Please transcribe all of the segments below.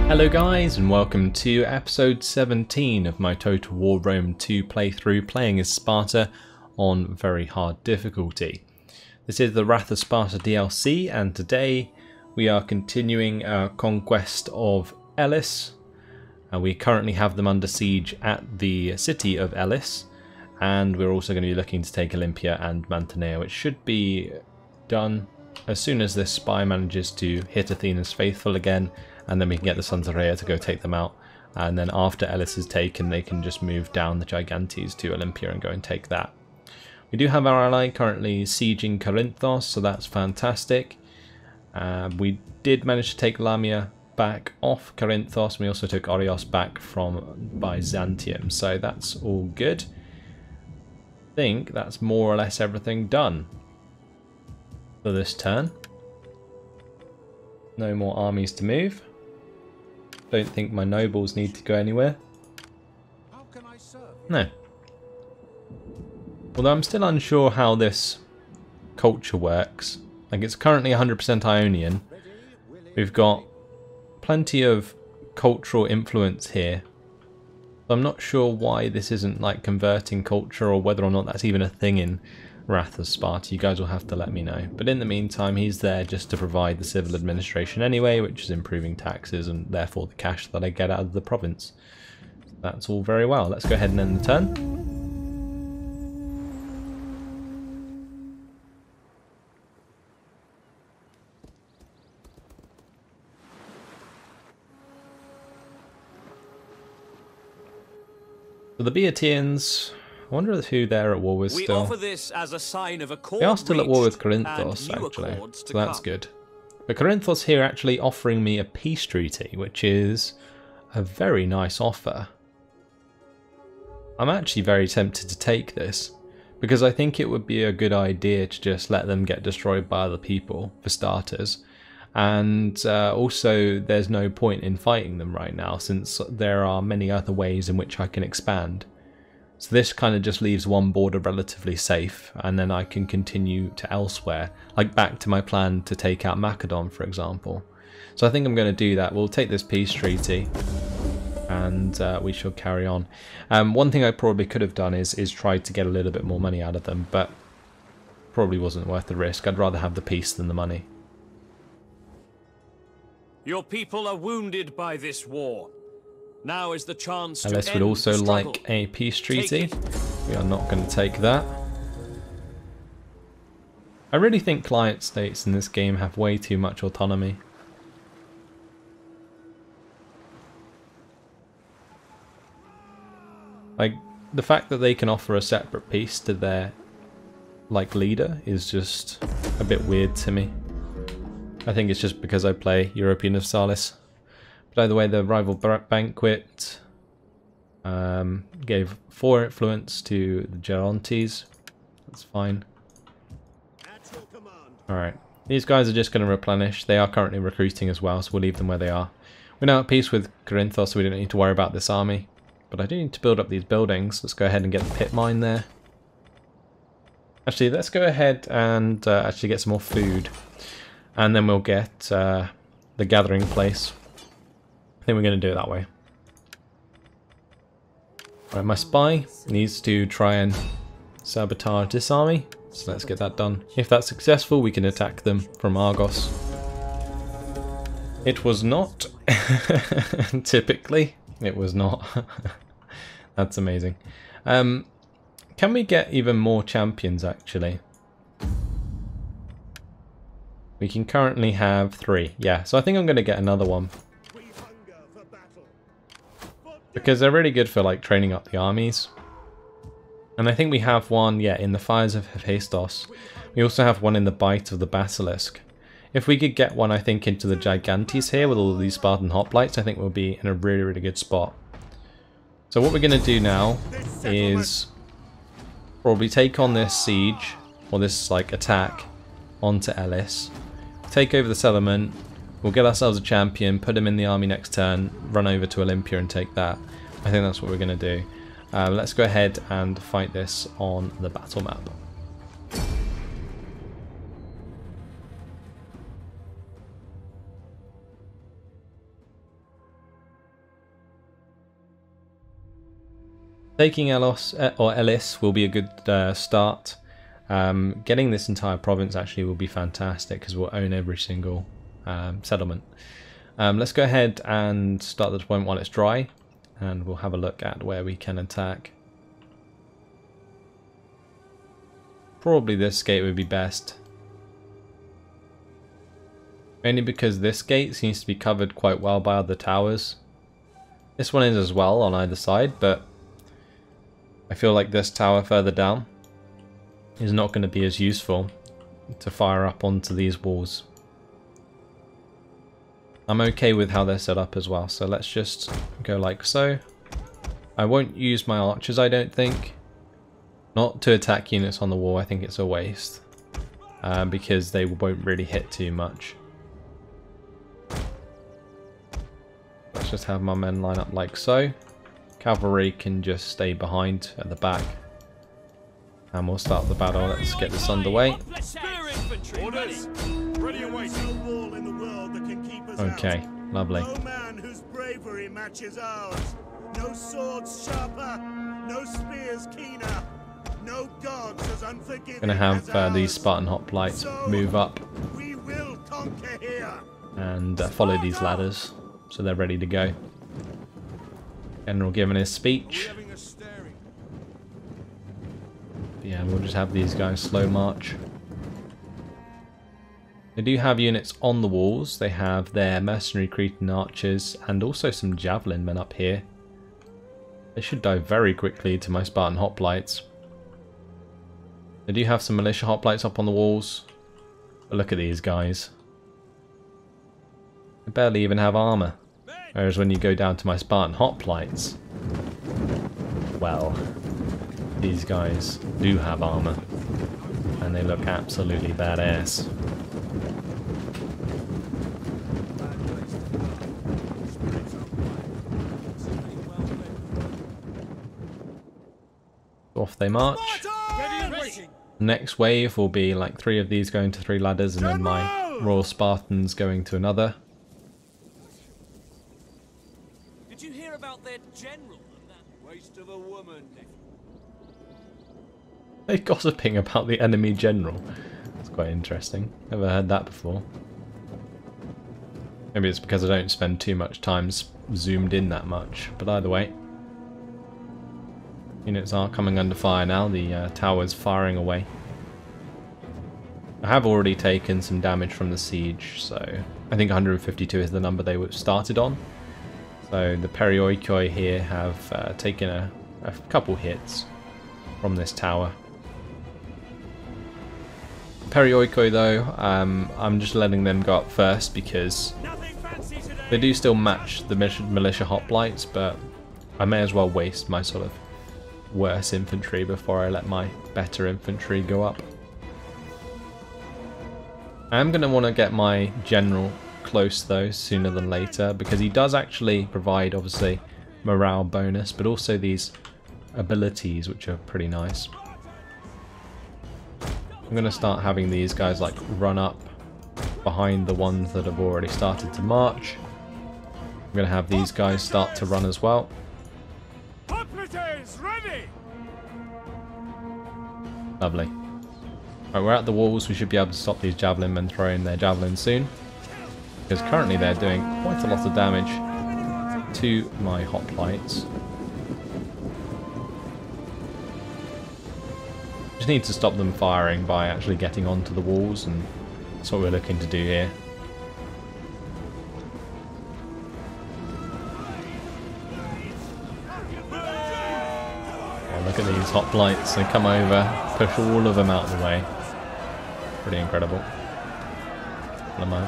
Hello guys, and welcome to episode 17 of my Total War Rome 2 playthrough, playing as Sparta on very hard difficulty. This is the Wrath of Sparta DLC, and today we are continuing our conquest of Elis. We currently have them under siege at the city of Elis, and we're also going to be looking to take Olympia and Mantinea, which should be done as soon as this spy manages to hit Athena's faithful again, and then we can get the Sons of Rhea to go take them out. And then after Elis is taken, they can just move down the Gigantes to Olympia and go and take that. We do have our ally currently sieging Corinthos, so that's fantastic. We did manage to take Lamia back off Corinthos, and we also took Orios back from Byzantium, so that's all good. I think that's more or less everything done for this turn. No more armies to move. Don't think my nobles need to go anywhere. How can I serve? No. Although I'm still unsure how this culture works. Like, it's currently 100% Ionian. We've got plenty of cultural influence here. I'm not sure why this isn't like converting culture, or whether or not that's even a thing in Wrath of Sparta. You guys will have to let me know. But in the meantime, he's there just to provide the civil administration anyway, which is improving taxes and therefore the cash that I get out of the province. That's all very well. Let's go ahead and end the turn. So the Boeotians, I wonder who they're at war with still. We offer this as a sign of accord. They are still at war with Corinthos, actually, so that's good. But Corinthos here actually offering me a peace treaty, which is a very nice offer. I'm actually very tempted to take this, because I think it would be a good idea to just let them get destroyed by other people, for starters. And also, there's no point in fighting them right now, since there are many other ways in which I can expand. So this kind of just leaves one border relatively safe, and then I can continue to elsewhere, like back to my plan to take out Macedon, for example. So I think I'm going to do that. We'll take this peace treaty, and we shall carry on. One thing I probably could have done is try to get a little bit more money out of them, but probably wasn't worth the risk. I'd rather have the peace than the money. Your people are wounded by this war. Now is the chance to Elis would end also the struggle. like a peace treaty. We are not going to take that. I really think client states in this game have way too much autonomy. Like, the fact that they can offer a separate peace to their leader is just a bit weird to me. I think it's just because I play European of Salis. But either way, the rival banquet gave 4 influence to the Gerontes. That's fine. Alright, these guys are just going to replenish. They are currently recruiting as well, so we'll leave them where they are. We're now at peace with Corinthos, so we don't need to worry about this army. But I do need to build up these buildings. Let's go ahead and get the pit mine there. Actually, let's go ahead and actually get some more food. And then we'll get the gathering place. I think we're going to do it that way. Right, my spy needs to try and sabotage this army. So let's get that done. If that's successful, we can attack them from Argos. It was not. Typically, it was not. That's amazing. Can we get even more champions, actually? We can currently have 3. Yeah, so I think I'm going to get another one. Because they're really good for like training up the armies. And I think we have one, yeah, in the Fires of Hephaestus. We also have one in the Bite of the Basilisk. If we could get one, I think, into the Gigantes here with all of these Spartan hoplites, I think we'll be in a really, really good spot. So what we're going to do now is probably take on this siege, or this like attack, onto Elis. Take over the settlement. We'll get ourselves a champion, put him in the army next turn, run over to Olympia and take that. I think that's what we're going to do. Let's go ahead and fight this on the battle map. Taking Elis will be a good start. Getting this entire province actually will be fantastic because we'll own every single settlement. Let's go ahead and start the deployment while it's dry, and we'll have a look at where we can attack. Probably this gate would be best. Mainly because this gate seems to be covered quite well by other towers. This one is as well on either side, but I feel like this tower further down is not going to be as useful to fire up onto these walls. I'm okay with how they're set up as well, so let's just go like so. I won't use my archers, I don't think. Not to attack units on the wall, I think it's a waste. Because they won't really hit too much. Let's just have my men line up like so. Cavalry can just stay behind at the back. And we'll start the battle. Let's get this underway. Okay, lovely. No man whose bravery matches ours. No swords sharper, no spears keener, no gods as unforgiving. Gonna have these Spartan hoplites move up we will conquer here. And follow these ladders so they're ready to go. General giving his speech. Yeah, we'll just have these guys slow march. They do have units on the walls. They have their mercenary Cretan archers and also some javelin men up here. They should die very quickly to my Spartan hoplites. They do have some militia hoplites up on the walls. But look at these guys. They barely even have armor. Whereas when you go down to my Spartan hoplites, well, these guys do have armor. And they look absolutely badass. Off they march. Next wave will be like 3 of these going to 3 ladders and then my Royal Spartans going to another. Did you hear about their general and that waste of a woman? They're gossiping about the enemy general. That's quite interesting. Never heard that before. Maybe it's because I don't spend too much time zoomed in that much, but either way. Units are coming under fire now, the tower's firing away. I have already taken some damage from the siege, so I think 152 is the number they started on. So the Perioikoi here have taken a couple hits from this tower. Perioikoi though, I'm just letting them go up first because they do still match the militia hoplites, but I may as well waste my sort of worse infantry before I let my better infantry go up. I am going to want to get my general close though sooner than later because he does actually provide obviously morale bonus but also these abilities which are pretty nice. I'm going to start having these guys like run up behind the ones that have already started to march. I'm going to have these guys start to run as well. Lovely. Right, we're at the walls. We should be able to stop these javelin men throwing their javelins soon. Because currently they're doing quite a lot of damage to my hoplites. Just need to stop them firing by actually getting onto the walls, and that's what we're looking to do here. Look at these hoplites, they come over, push all of them out of the way. Pretty incredible. My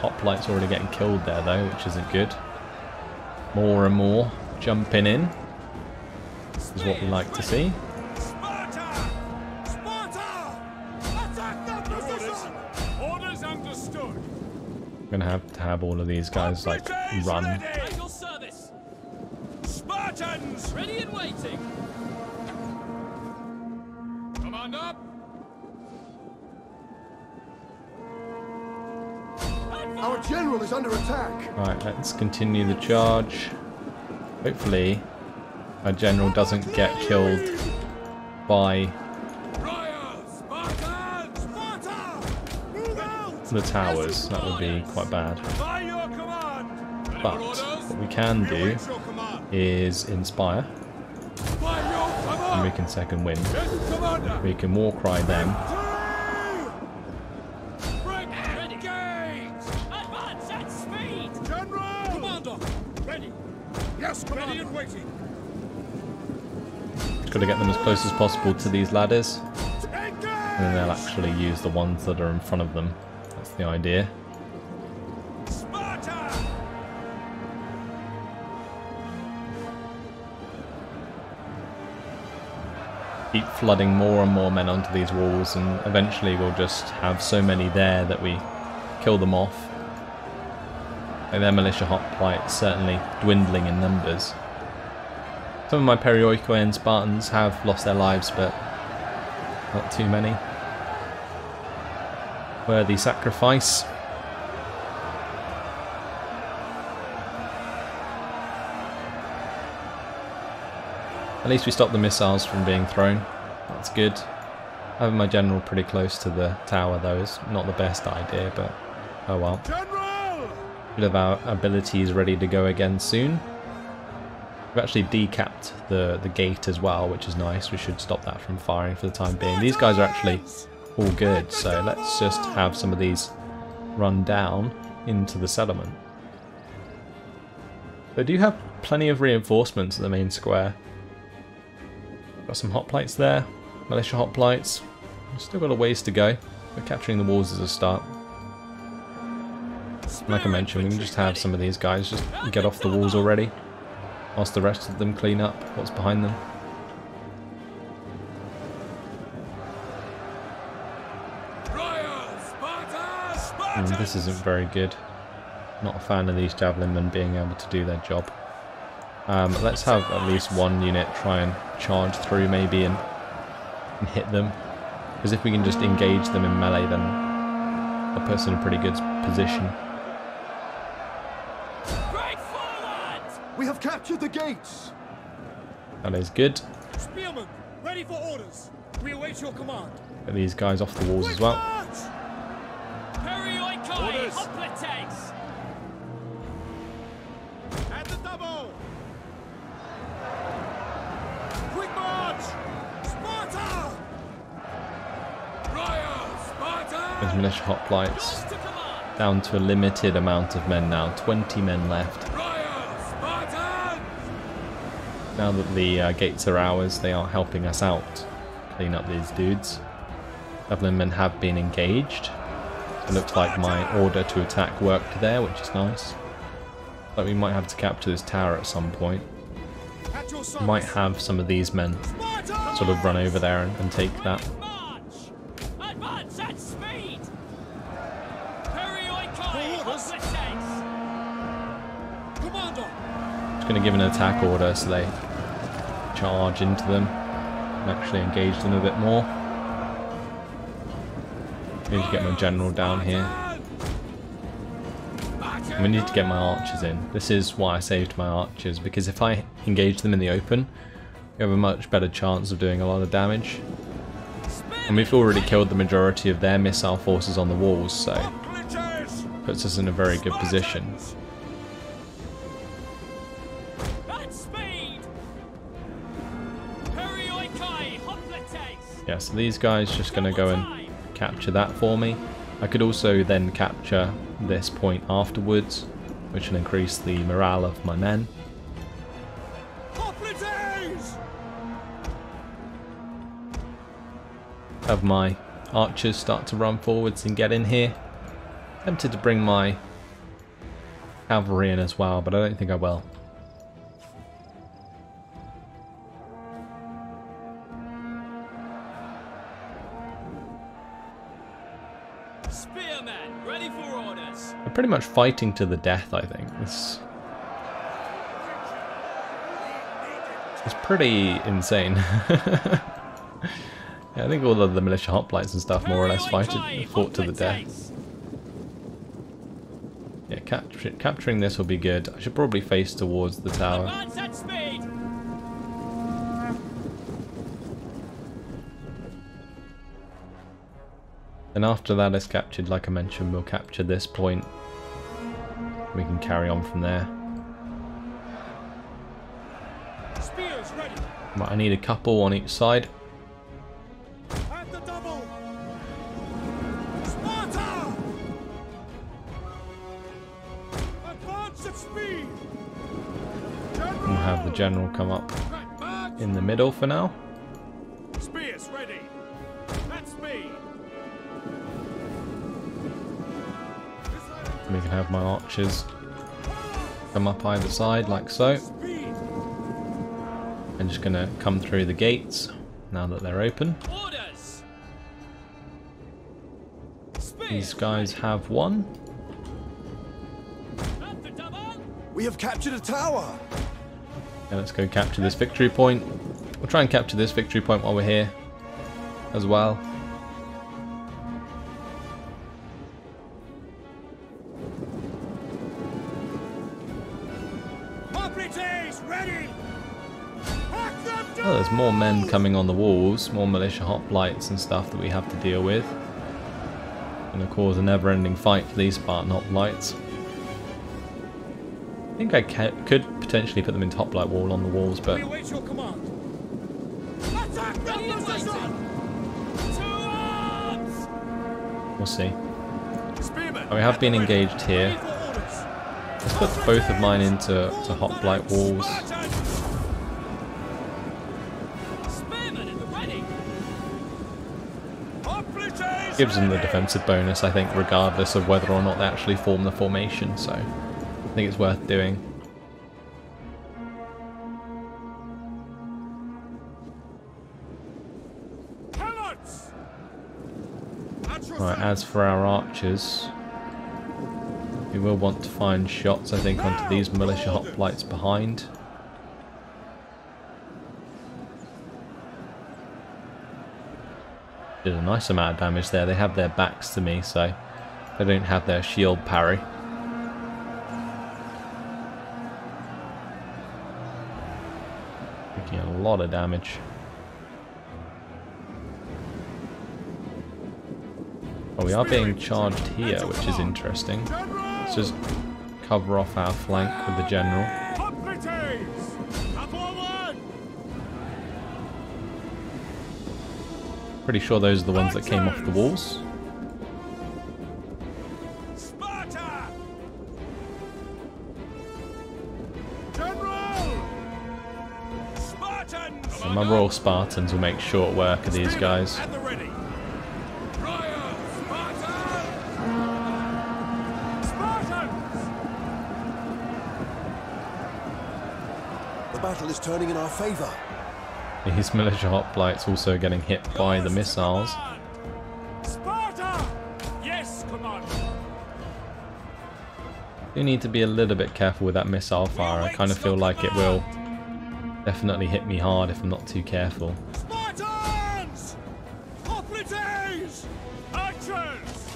hoplites already getting killed there though, which isn't good. More and more jumping in. This is what we like to see. I'm gonna have to have all of these guys like run. Spartans ready and waiting. Up. Our general is under attack. Right, let's continue the charge. Hopefully our general doesn't get killed by the towers. That would be quite bad. But what we can do is inspire, and we can second wind. We can war cry them. Got to get them as close as possible to these ladders, and then they'll actually use the ones that are in front of them. That's the idea. Keep flooding more and more men onto these walls, and eventually we'll just have so many there that we kill them off. Like their militia hoplites certainly dwindling in numbers. Some of my Perioikoan Spartans have lost their lives, but not too many. Worthy sacrifice. At least we stopped the missiles from being thrown. That's good. Having my general pretty close to the tower though is not the best idea, but oh well. Bit of our abilities ready to go again soon. We've actually decapped the gate as well, which is nice. We should stop that from firing for the time being. These guys are actually all good, so let's just have some of these run down into the settlement. They do have plenty of reinforcements at the main square. Got some hoplites there, militia hoplites. We've still got a ways to go. We're capturing the walls as a start. Like I mentioned, we can just have some of these guys just get off the walls already, whilst the rest of them clean up what's behind them. This isn't very good. Not a fan of these javelin men being able to do their job. Let's have at least one unit try and charge through maybe and hit them. Because if we can just engage them in melee, then that puts us in a pretty good position. We have captured the gates. That is good. Spearmen, ready for orders. We await your command. Get these guys off the walls as well. Orders. At the double. Quick march. Sparta. There's militia hoplites. Down to a limited amount of men now. 20 men left. Now that the gates are ours, they are helping us out. Clean up these dudes. Javelin men have been engaged. It looks like my order to attack worked there, which is nice. But we might have to capture this tower at some point. Might have some of these men sort of run over there and take that. Just going to give an attack order so they charge into them and actually engage them a bit more. Need to get my general down here. And we need to get my archers in. This is why I saved my archers, because if I engage them in the open, we have a much better chance of doing a lot of damage. And we've already killed the majority of their missile forces on the walls, so puts us in a very good position. Yeah, so these guys just going to go and capture that for me. I could also then capture this point afterwards, which will increase the morale of my men. Have my archers start to run forwards and get in here. Tempted to bring my cavalry in as well, but I don't think I will. Spearmen, ready for orders. We're pretty much fighting to the death, I think. It's pretty insane. Yeah, I think all of the militia hoplites and stuff more or less fought to the death. Yeah, capturing this will be good. I should probably face towards the tower. And after that is captured, like I mentioned, we'll capture this point. We can carry on from there. Spears ready. Right, I need a couple on each side. At the double. Sparta! Advance at speed. We'll have the general come up in the middle for now. Spears ready. At speed. We can have my archers come up either side like so. Speed. I'm just going to come through the gates now that they're open. Orders. These guys have one. At the double. We have captured a tower. And let's go capture this victory point. We'll try and capture this victory point while we're here as well. Ready. Oh, there's more men coming on the walls, more militia hoplites and stuff that we have to deal with. And of course a never-ending fight for these Spartan hoplites. I think I could potentially put them into hoplite wall on the walls, but We await your command. Attack the position. To arms. we'll see. Spearmen. Oh, we have been engaged here. Let's put both of mine into hoplite walls. Spearmen in the ready. Gives them the defensive bonus, I think, regardless of whether or not they actually form the formation, so I think it's worth doing. Right, as for our archers, we will want to find shots, I think, onto these militia hoplites behind. Did a nice amount of damage there. They have their backs to me, so they don't have their shield parry. Taking a lot of damage. Oh, we are being charged here, which is interesting. Let's just cover off our flank with the general. Pretty sure those are the ones that came off the walls. Sparta! General! Spartans! And my Royal Spartans will make short work of these guys. At the ready. Royal Sparta! Spartans! The battle is turning in our favor. These militia hoplites also getting hit by the missiles. Sparta! Yes, command. You need to be a little bit careful with that missile fire. I kind of feel like it will definitely hit me hard if I'm not too careful. Spartans! Hoplites! Archers!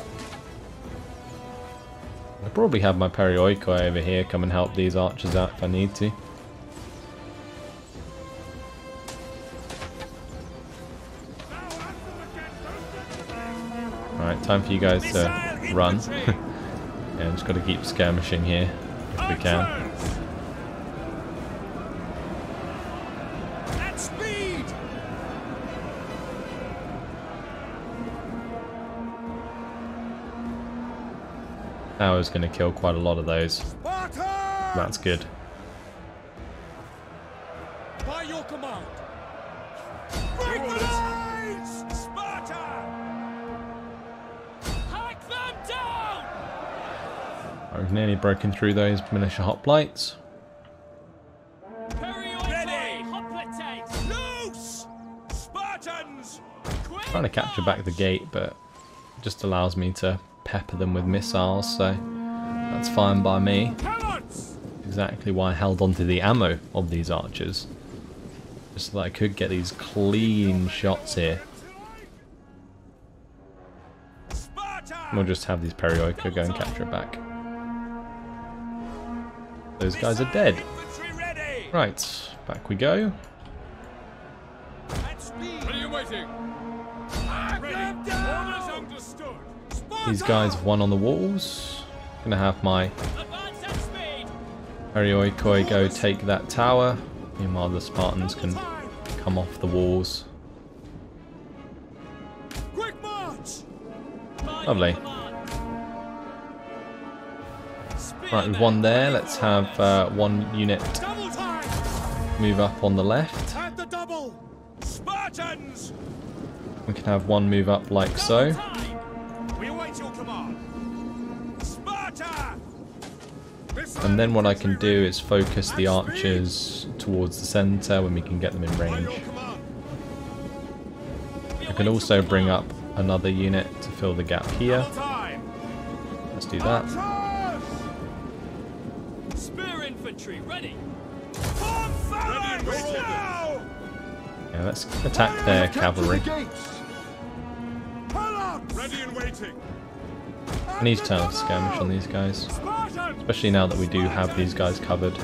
I'll probably have my Perioikoi over here come and help these archers out if I need to. Alright, time for you guys to run. Yeah, just got to keep skirmishing here if we can. At speed! Now is going to kill quite a lot of those. Sparta! That's good. By your command. Break the lines! Sparta! Hack them down. I've nearly broken through those militia hoplites. Ready. Hoplites. Loose! Spartans! Trying to capture back the gate, but it just allows me to pepper them with missiles, so that's fine by me. Cannons! Exactly why I held onto the ammo of these archers, just so that I could get these clean shots here. Sparta! We'll just have these Perioikoi go and capture it back. Those guys are dead. Infantry ready! Right, back we go. At speed! What are you waiting? Hack them down! Orders These guys have won on the walls. Gonna have my Arioikoi go take that tower. Meanwhile the Spartans can come off the walls. Lovely. Right, we've won there. Let's have one unit move up on the left. We can have one move up like so. And then what I can do is focus the archers towards the centre when we can get them in range. I can also bring up another unit to fill the gap here. Let's do that. Spear infantry ready. Yeah, let's attack their cavalry. Ready and waiting. I need to turn off skirmish on these guys, especially now that we do have these guys covered.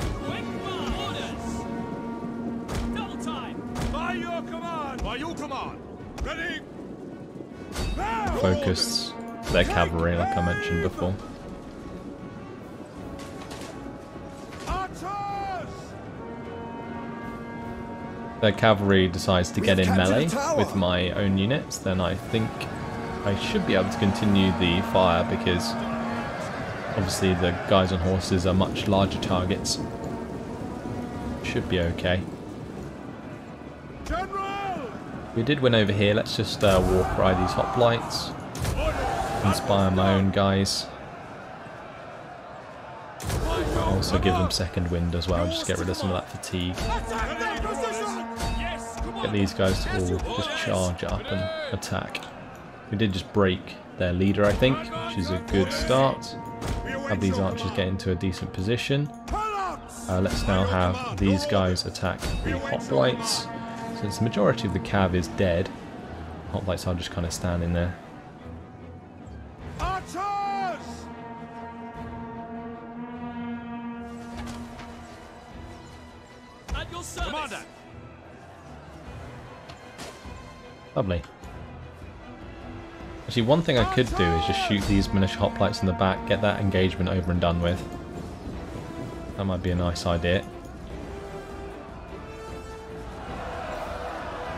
Focus their cavalry like I mentioned before. Their cavalry decides to get in melee with my own units, then I think I should be able to continue the fire because obviously the guys on horses are much larger targets. Should be okay. We did win over here. Let's just war cry these hoplites. Inspire my own guys. Also give them second wind as well, just get rid of some of that fatigue. Get these guys to all just charge up and attack. We did just break their leader, I think, which is a good start. Have these archers get into a decent position. Let's now have these guys attack the hoplites. Since the majority of the cav is dead, hoplites are just kind of standing there. Lovely. Actually, one thing I could do is just shoot these militia hoplites in the back, get that engagement over and done with. That might be a nice idea.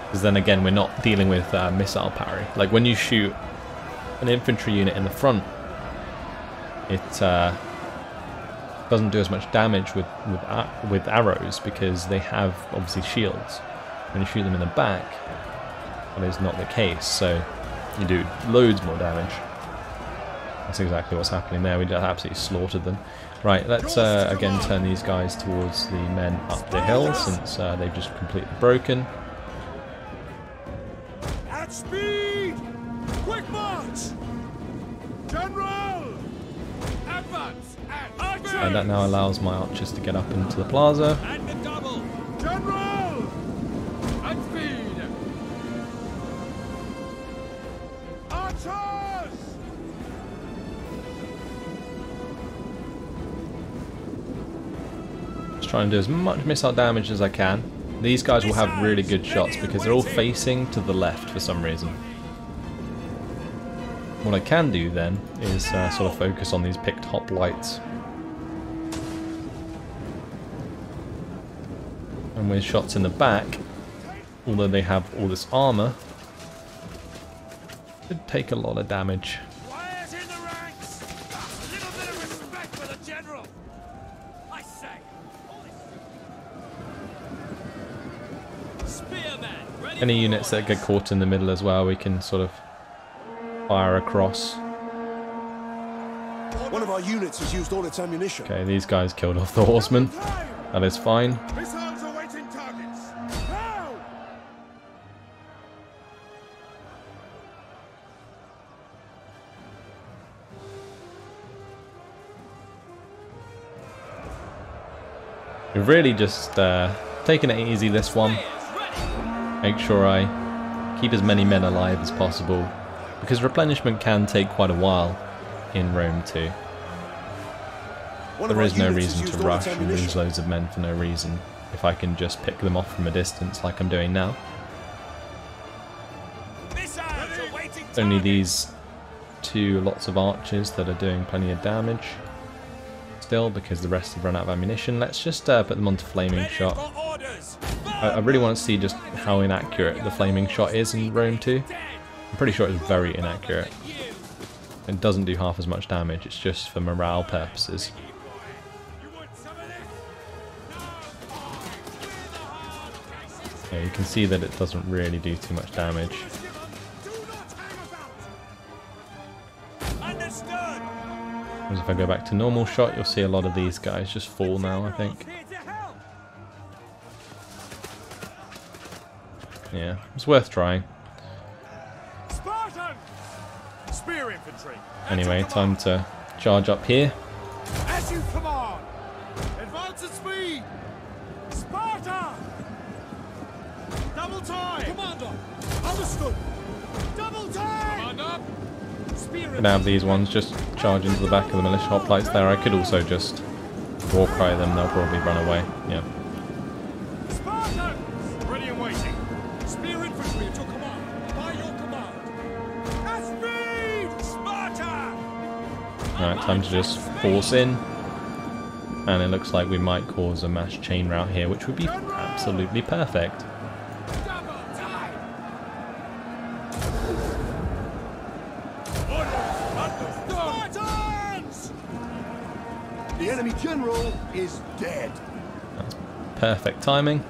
Because then again, we're not dealing with missile parry. Like when you shoot an infantry unit in the front, it doesn't do as much damage with arrows because they have obviously shields. When you shoot them in the back, that is not the case, so you do loads more damage. That's exactly what's happening there. We just absolutely slaughtered them. Right, let's again turn these guys towards the men up the hill since they've just completely broken. At speed! Quick march! General! Advance! And that now allows my archers to get up into the plaza. And the double. General! At speed! Archers! Just trying to do as much missile damage as I can. These guys will have really good shots because they're all facing to the left for some reason. What I can do then is sort of focus on these picked hoplites. And with shots in the back, although they have all this armor, could take a lot of damage. Quiet in the ranks. A little bit of respect for the general. I say. Spearman, ready. Any units that get caught in the middle as well, we can sort of fire across. One of our units has used all its ammunition. Okay, these guys killed off the horsemen. That is fine. Missiles awaiting targets. Now! We've really just taken it easy this one. Make sure I keep as many men alive as possible, because replenishment can take quite a while in Rome 2. There is no reason to rush and lose loads of men for no reason, if I can just pick them off from a distance like I'm doing now. Only these to lots of archers that are doing plenty of damage still because the rest have run out of ammunition. Let's just put them onto flaming shot. I really want to see just how inaccurate the flaming shot is in Rome 2. I'm pretty sure it's very inaccurate. It doesn't do half as much damage, it's just for morale purposes. Yeah, you can see that it doesn't really do too much damage. Whereas if I go back to normal shot, you'll see a lot of these guys just fall now, I think. Yeah, it's worth trying. Spear infantry. Anyway, time to charge up here. As you command. Advance at speed. Sparta. Double time. Commander. Understood. Double time. Commander. Gonna have these ones just charge into the back of the militia hoplites there. I could also just war cry them, they'll probably run away. Yeah. Spartans! Ready and waiting. Spear infantry at your command. By your command. At speed! Sparta! Alright, time to just force in. And it looks like we might cause a mass chain rout here, which would be absolutely perfect. The enemy general is dead. That's perfect timing.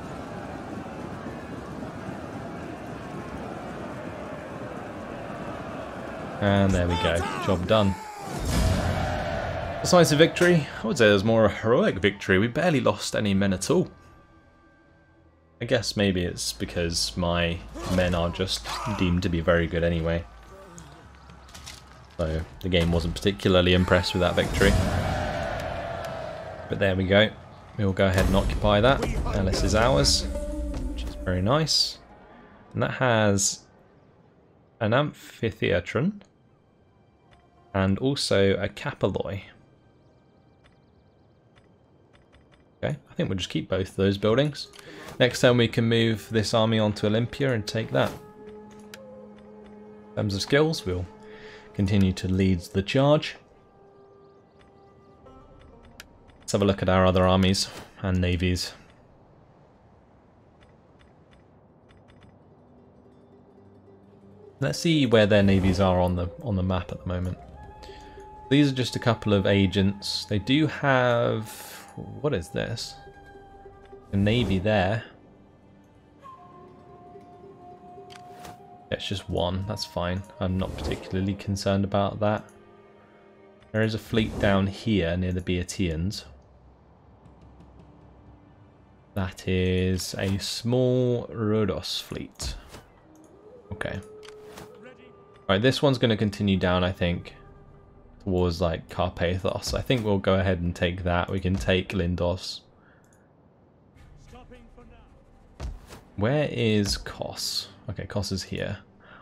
And there we go, job done. Decisive victory. I would say it was more a heroic victory. We barely lost any men at all. I guess maybe it's because my men are just deemed to be very good anyway. So the game wasn't particularly impressed with that victory. But there we go. We'll go ahead and occupy that. And this is ours, which is very nice. And that has an amphitheatron and also a capilloi. Okay, I think we'll just keep both of those buildings. Next time we can move this army onto Olympia and take that. In terms of skills, we'll continue to lead the charge. Let's have a look at our other armies and navies. Let's see where their navies are on the map at the moment. These are just a couple of agents. They do have, what is this? A navy there. It's just one, that's fine. I'm not particularly concerned about that. There is a fleet down here near the Boeotians. That is a small Rhodos fleet. Okay. Right, this one's going to continue down, I think, towards like Carpathos. I think we'll go ahead and take that. We can take Lindos. Where is Kos? Okay, Kos is here.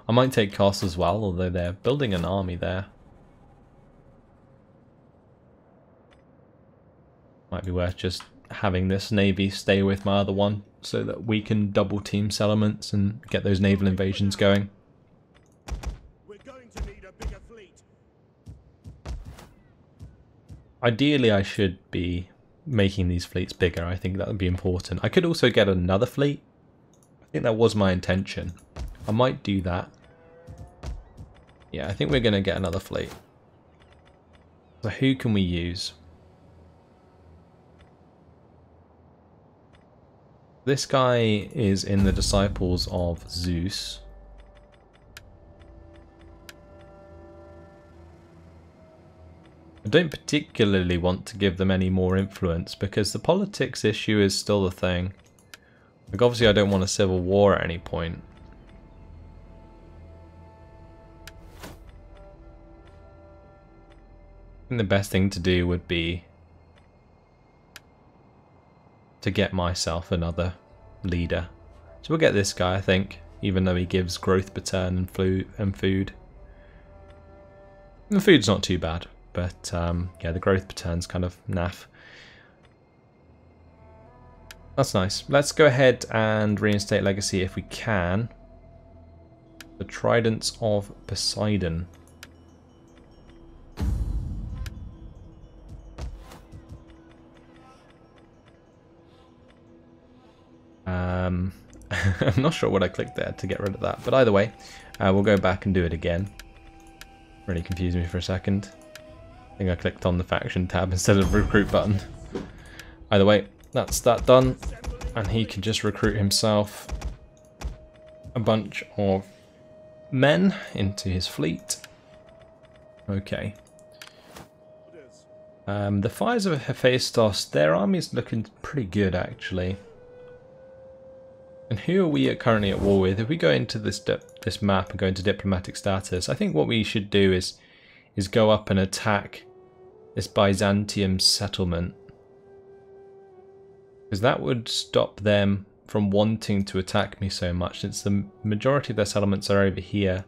I might take Kos as well, although they're building an army there. Might be worth just having this navy stay with my other one so that we can double team settlements and get those naval invasions going. We're going to need a bigger fleet. Ideally, I should be making these fleets bigger. I think that would be important. I could also get another fleet. I think that was my intention. I might do that. Yeah, I think we're going to get another fleet. So who can we use? This guy is in the Disciples of Zeus. I don't particularly want to give them any more influence because the politics issue is still the thing. Like, obviously I don't want a civil war at any point. I think the best thing to do would be to get myself another leader. So we'll get this guy, I think, even though he gives growth per turn and food. And the food's not too bad, but yeah, the growth per turn's kind of naff. That's nice. Let's go ahead and reinstate legacy if we can. The Tridents of Poseidon. I'm not sure what I clicked there to get rid of that, but either way, we'll go back and do it again. Really confused me for a second. I think I clicked on the faction tab instead of recruit button. Either way, that's that done, and he can just recruit himself a bunch of men into his fleet. Okay. The Fires of Hephaestus, their army's looking pretty good actually. And who are we currently at war with? If we go into this map and go into diplomatic status, I think what we should do is go up and attack this Byzantium settlement, because that would stop them from wanting to attack me so much, since the majority of their settlements are over here,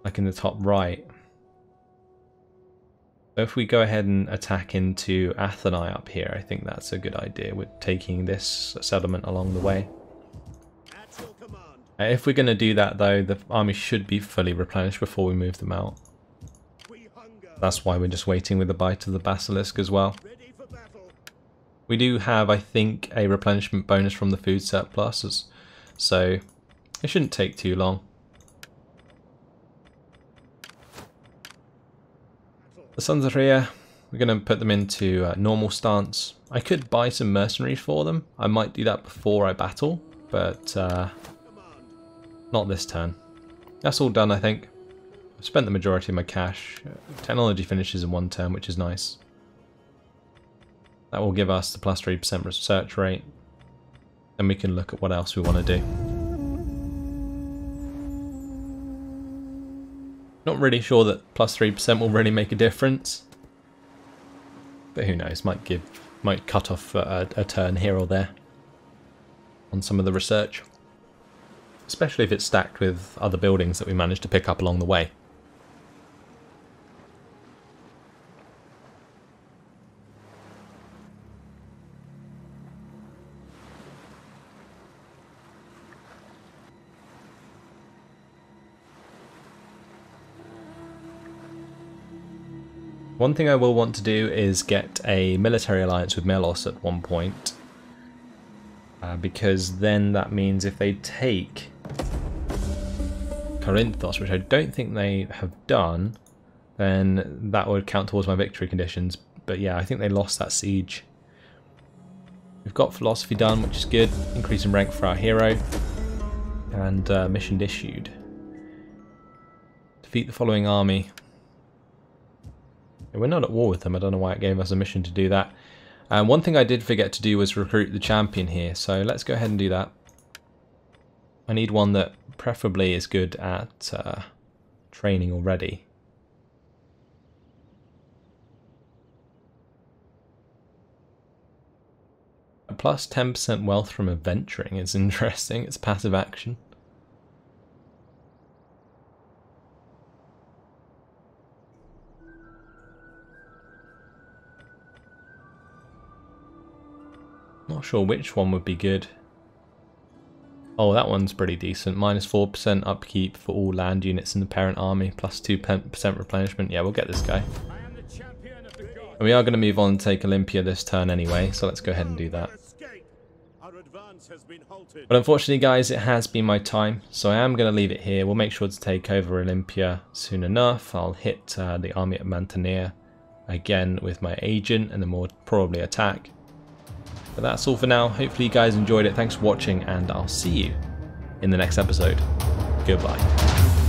like in the top right. So if we go ahead and attack into Atheni up here, I think that's a good idea. We're taking this settlement along the way. If we're going to do that though, the army should be fully replenished before we move them out. That's why we're just waiting with the bite of the Basilisk as well. We do have, I think, a replenishment bonus from the food surplus, so it shouldn't take too long. The Sons of Rhea, we're going to put them into normal stance. I could buy some mercenaries for them. I might do that before I battle, but not this turn. That's all done, I think. I've spent the majority of my cash. Technology finishes in one turn, which is nice. That will give us the plus 3% research rate, and we can look at what else we want to do. Not really sure that plus 3% will really make a difference, but who knows, might cut off a turn here or there on some of the research, especially if it's stacked with other buildings that we managed to pick up along the way. One thing I will want to do is get a military alliance with Melos at one point, because then that means if they take Corinthos, which I don't think they have done, then that would count towards my victory conditions. But yeah, I think they lost that siege. We've got philosophy done, which is good, increase in rank for our hero, and mission issued. Defeat the following army. We're not at war with them, I don't know why it gave us a mission to do that. One thing I did forget to do was recruit the champion here, so let's go ahead and do that. I need one that preferably is good at training already. A plus 10% wealth from adventuring is interesting, it's passive action. Not sure which one would be good. Oh, that one's pretty decent. Minus 4% upkeep for all land units in the parent army, plus 2% replenishment. Yeah, we'll get this guy. And we are going to move on and take Olympia this turn anyway, so let's go ahead and do that. But unfortunately, guys, it has been my time, so I am going to leave it here. We'll make sure to take over Olympia soon enough. I'll hit the army at Mantinea again with my agent, and then we'll probably attack. But that's all for now. Hopefully you guys enjoyed it. Thanks for watching, and I'll see you in the next episode. Goodbye.